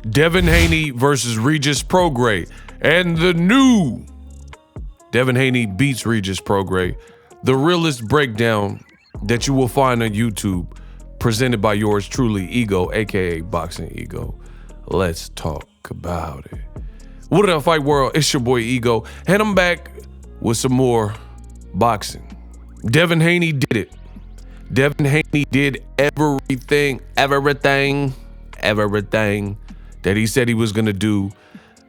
Devin Haney versus Regis Prograis. And the new Devin Haney beats Regis Prograis. The realest breakdown that you will find on YouTube, presented by yours truly, Ego, aka Boxingego. Let's talk about it. What up, Fight World? It's your boy Ego, and I'm back with some more boxing. Devin Haney did it. Devin Haney did everything that he said he was gonna do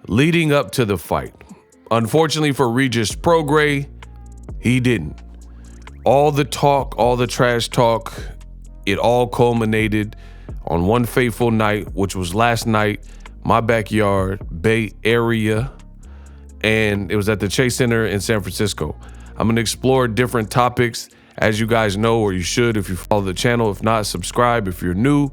leading up to the fight. Unfortunately for Regis Prograis, he didn't. All the talk, all the trash talk, it all culminated on one fateful night, which was last night, my backyard, Bay Area, and it was at the Chase Center in San Francisco. I'm gonna explore different topics, as you guys know, or you should if you follow the channel. If not, subscribe. If you're new,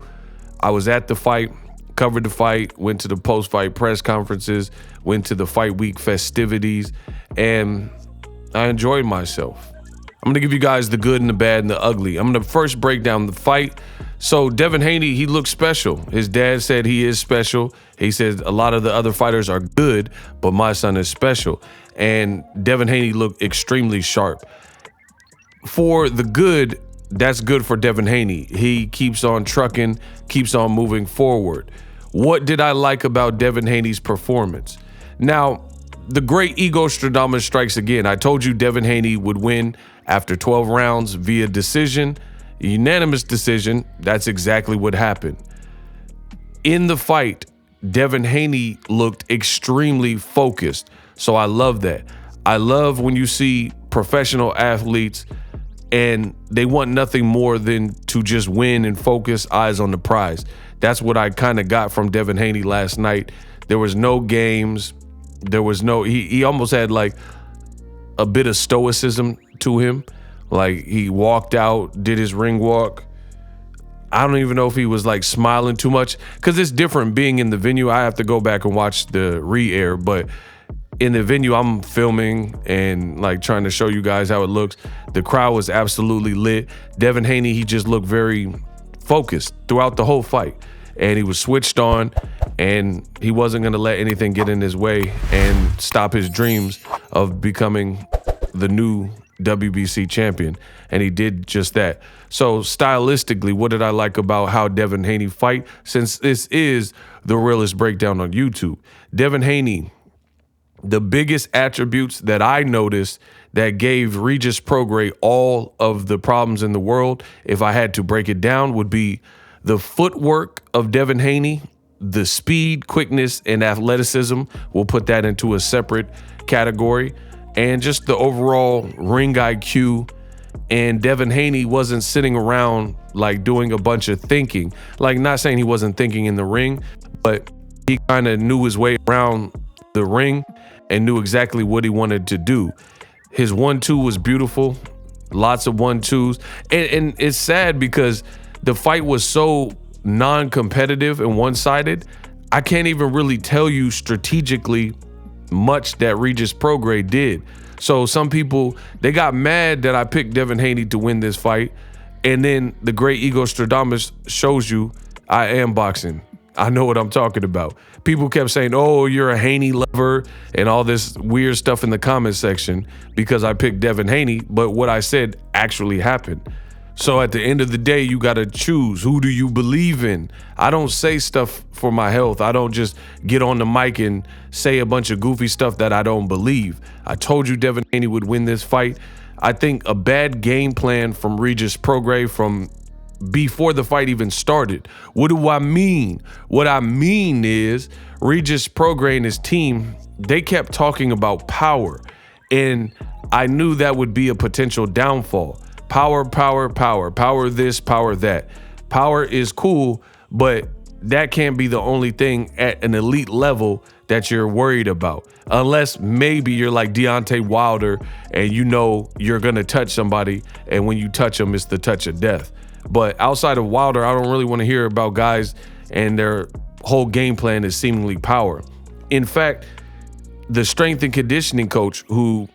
I was at the fight, covered the fight, went to the post-fight press conferences, went to the fight week festivities, and I enjoyed myself. I'm gonna give you guys the good and the bad and the ugly. I'm gonna first break down the fight. So Devin Haney, he looks special. His dad said he is special. He said a lot of the other fighters are good, but my son is special. And Devin Haney looked extremely sharp. For the good, that's good for Devin Haney. He keeps on trucking, keeps on moving forward. What did I like about Devin Haney's performance? Now, the great Ego Stradamus strikes again. I told you Devin Haney would win after 12 rounds via decision, unanimous decision. That's exactly what happened. In the fight, Devin Haney looked extremely focused. So I love that. I love when you see professional athletes and they want nothing more than to just win and focus, eyes on the prize. That's what I kind of got from Devin Haney last night. There was no games. There was no, he almost had like a bit of stoicism to him. Like he walked out, did his ring walk. I don't even know if he was like smiling too much, because it's different being in the venue. I have to go back and watch the re-air, but in the venue, I'm filming and like trying to show you guys how it looks. The crowd was absolutely lit. Devin Haney, he just looked very focused throughout the whole fight, and he was switched on, and he wasn't gonna let anything get in his way and stop his dreams of becoming the new WBC champion, and he did just that. So stylistically, what did I like about how Devin Haney fight? Since this is the realest breakdown on YouTube, Devin Haney, the biggest attributes that I noticed that gave Regis Prograis all of the problems in the world, if I had to break it down, would be the footwork of Devin Haney, the speed, quickness, and athleticism. We'll put that into a separate category. And just the overall ring IQ. And Devin Haney wasn't sitting around like doing a bunch of thinking. Like, not saying he wasn't thinking in the ring, but he kind of knew his way around the ring and knew exactly what he wanted to do. His 1-2 was beautiful, lots of 1-2s. And it's sad because the fight was so non-competitive and one-sided, I can't even really tell you strategically much that Regis Prograis did. So some people, they got mad that I picked Devin Haney to win this fight. And then the great Ego Stradamus shows you I am boxing. I know what I'm talking about. People kept saying, oh, you're a Haney lover and all this weird stuff in the comment section because I picked Devin Haney, but what I said actually happened. So at the end of the day, you got to choose. Who do you believe in? I don't say stuff for my health. I don't just get on the mic and say a bunch of goofy stuff that I don't believe. I told you Devin Haney would win this fight. I think a bad game plan from Regis Prograis from before the fight even started. What do I mean? What I mean is Regis Prograis and his team, they kept talking about power, and I knew that would be a potential downfall. Power, power, power, power this, power that. Power is cool, but that can't be the only thing at an elite level that you're worried about. Unless maybe you're like Deontay Wilder and you know you're gonna touch somebody, and when you touch them, it's the touch of death. But outside of Wilder, I don't really want to hear about guys and their whole game plan is seemingly power. In fact, the strength and conditioning coach who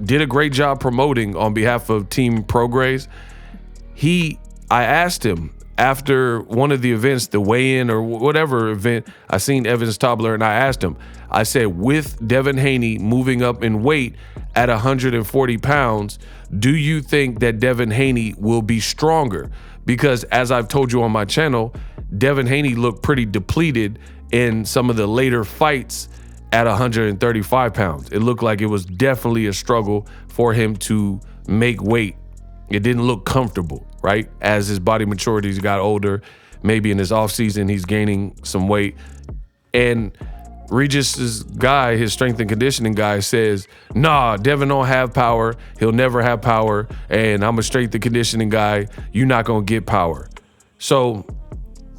did a great job promoting on behalf of Team Prograis, I asked him, after one of the events, the weigh-in or whatever event, I seen Evans Tobler and I asked him, I said, with Devin Haney moving up in weight at 140 pounds, do you think that Devin Haney will be stronger? Because as I've told you on my channel, Devin Haney looked pretty depleted in some of the later fights at 135 pounds. It looked like it was definitely a struggle for him to make weight. It didn't look comfortable, right? As his body maturities got older, maybe in his offseason, he's gaining some weight. And Regis's guy, his strength and conditioning guy, says, nah, Devin don't have power. He'll never have power. And I'm a strength and conditioning guy. You're not going to get power. So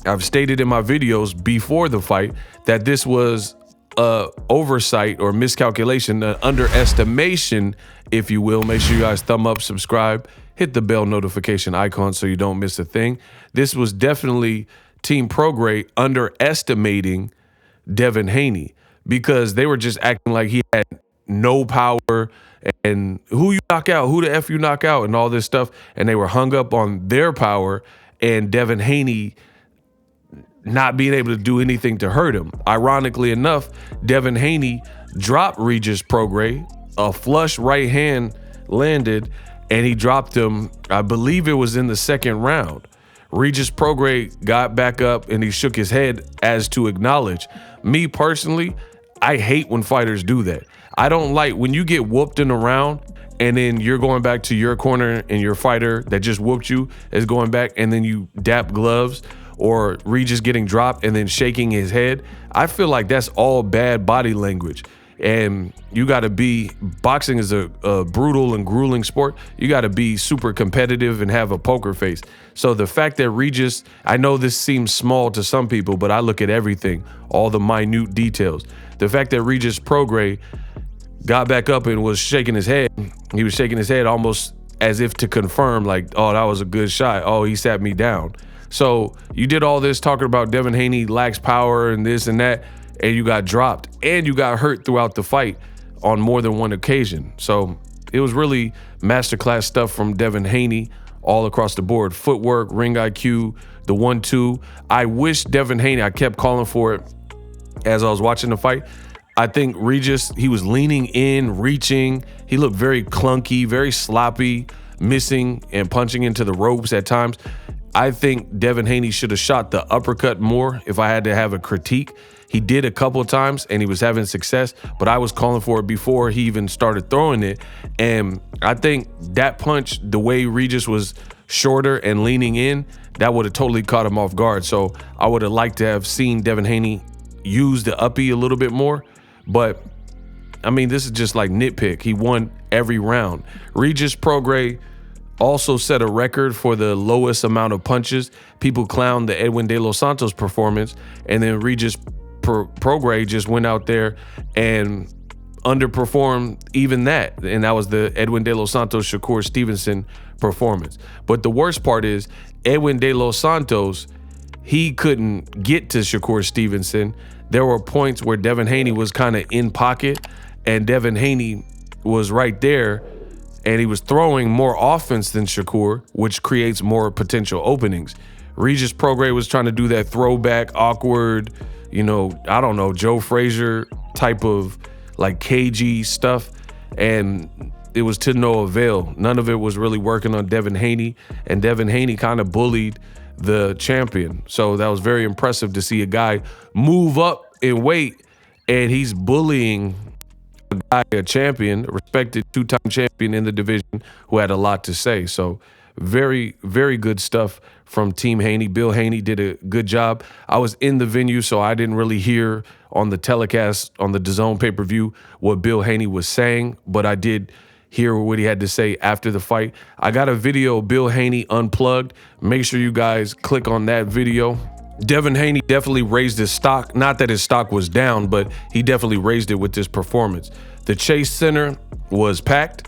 I've stated in my videos before the fight that this was a oversight or miscalculation, an underestimation, if you will. Make sure you guys thumb up, subscribe, hit the bell notification icon so you don't miss a thing. This was definitely Team Prograis underestimating Devin Haney because they were just acting like he had no power and who you knock out, who the F you knock out and all this stuff. And they were hung up on their power and Devin Haney not being able to do anything to hurt him. Ironically enough, Devin Haney dropped Regis Prograis. A flush right hand landed and he dropped him. I believe it was in the second round. Regis Prograis got back up and he shook his head as to acknowledge. Me personally, I hate when fighters do that. I don't like when you get whooped in a round and then you're going back to your corner and your fighter that just whooped you is going back and then you dap gloves, or Regis getting dropped and then shaking his head. I feel like that's all bad body language. And you got to be, boxing is a brutal and grueling sport. You got to be super competitive and have a poker face. So the fact that Regis, I know this seems small to some people, but I look at everything, all the minute details. The fact that Regis Prograis got back up and was shaking his head, he was shaking his head almost as if to confirm like, oh, that was a good shot. Oh, he sat me down. So you did all this talking about Devin Haney lacks power and this and that, and you got dropped and you got hurt throughout the fight on more than one occasion. So it was really masterclass stuff from Devin Haney all across the board. Footwork, ring IQ, the 1-2. I wish Devin Haney, I kept calling for it as I was watching the fight. I think Regis, he was leaning in, reaching. He looked very clunky, very sloppy, missing and punching into the ropes at times. I think Devin Haney should have shot the uppercut more if I had to have a critique. He did a couple of times and he was having success, but I was calling for it before he even started throwing it. And I think that punch, the way Regis was shorter and leaning in, that would have totally caught him off guard. So I would have liked to have seen Devin Haney use the uppie a little bit more. But I mean, this is just like nitpick. He won every round. Regis Prograis also set a record for the lowest amount of punches. People clowned the Edwin De Los Santos performance, and then Regis Prograis just went out there and underperformed even that, and that was the Edwin De Los Santos Shakur Stevenson performance. But the worst part is Edwin De Los Santos, he couldn't get to Shakur Stevenson. There were points where Devin Haney was kind of in pocket, and Devin Haney was right there, and he was throwing more offense than Shakur, which creates more potential openings. Regis Prograis was trying to do that throwback, awkward, you know, I don't know, Joe Frazier type of like cagey stuff, and it was to no avail. None of it was really working on Devin Haney, and Devin Haney kind of bullied the champion. So that was very impressive to see a guy move up in weight, and he's bullying a champion, a respected two-time champion in the division who had a lot to say. So very, very good stuff from Team Haney. Bill Haney did a good job. I was in the venue, so I didn't really hear on the telecast on the DAZN pay-per-view what Bill Haney was saying, but I did hear what he had to say after the fight. I got a video of Bill Haney unplugged. Make sure you guys click on that video. Devin Haney definitely raised his stock. Not that his stock was down, but he definitely raised it with this performance. The Chase Center was packed,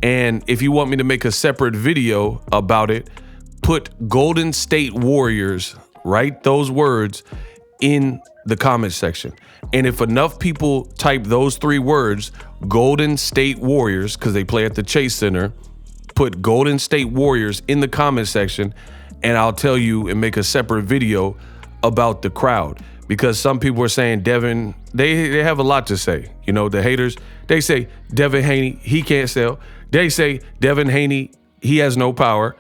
and if you want me to make a separate video about it, put Golden State Warriors, write those words in the comment section. And if enough people type those three words, Golden State Warriors, because they play at the Chase Center, put Golden State Warriors in the comment section, and I'll tell you and make a separate video about the crowd, because some people are saying Devin, they have a lot to say. You know, the haters, they say Devin Haney, he can't sell. They say Devin Haney, he has no power.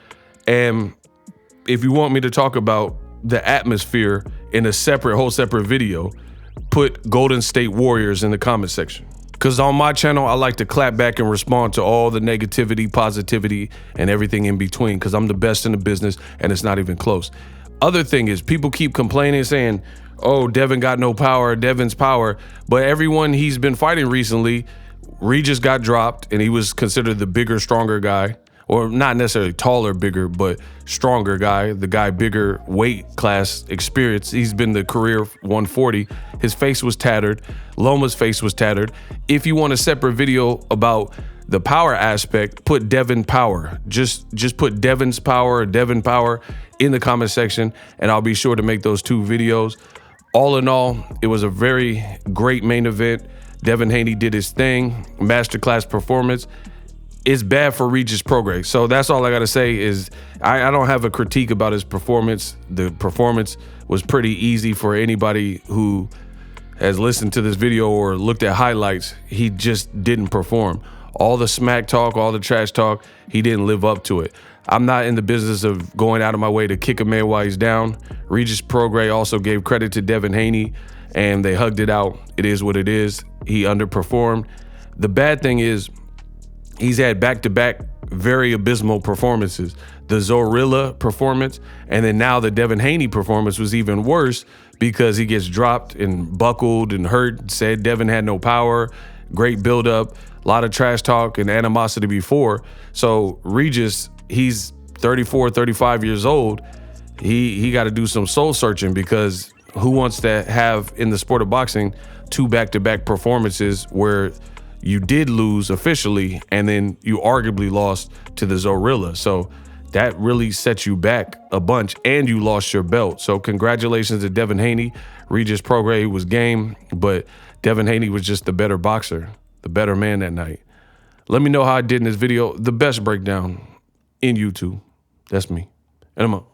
And if you want me to talk about the atmosphere in a whole separate video, put Golden State Warriors in the comment section. Because on my channel, I like to clap back and respond to all the negativity, positivity, and everything in between, because I'm the best in the business and it's not even close. Other thing is, people keep complaining, saying, oh, Devin got no power, Devin's power. But everyone he's been fighting recently, Regis got dropped and he was considered the bigger, stronger guy. Or not necessarily taller, bigger, but stronger guy. The guy bigger weight class experience. He's been the career 140. His face was tattered. Loma's face was tattered. If you want a separate video about the power aspect, put Devin Power. Just put Devin's Power or Devin Power in the comment section, and I'll be sure to make those 2 videos. All in all, it was a very great main event. Devin Haney did his thing. Masterclass performance. It's bad for Regis Prograis. So that's all I got to say is I don't have a critique about his performance. The performance was pretty easy for anybody who has listened to this video or looked at highlights. He just didn't perform. All the smack talk, all the trash talk, he didn't live up to it. I'm not in the business of going out of my way to kick a man while he's down. Regis Prograis also gave credit to Devin Haney, and they hugged it out. It is what it is. He underperformed. The bad thing is, he's had back-to-back very abysmal performances. The Zorilla performance, and then now the Devin Haney performance was even worse because he gets dropped and buckled and hurt, said Devin had no power, great buildup, a lot of trash talk and animosity before. So Regis, he's 34, 35 years old. He got to do some soul searching, because who wants to have in the sport of boxing 2 back-to-back performances where you did lose officially, and then you arguably lost to the Zorilla. So that really sets you back a bunch, and you lost your belt. So congratulations to Devin Haney. Regis Prograis was game, but Devin Haney was just the better boxer, the better man that night. Let me know how I did in this video. The best breakdown in YouTube. That's me. And I'm out.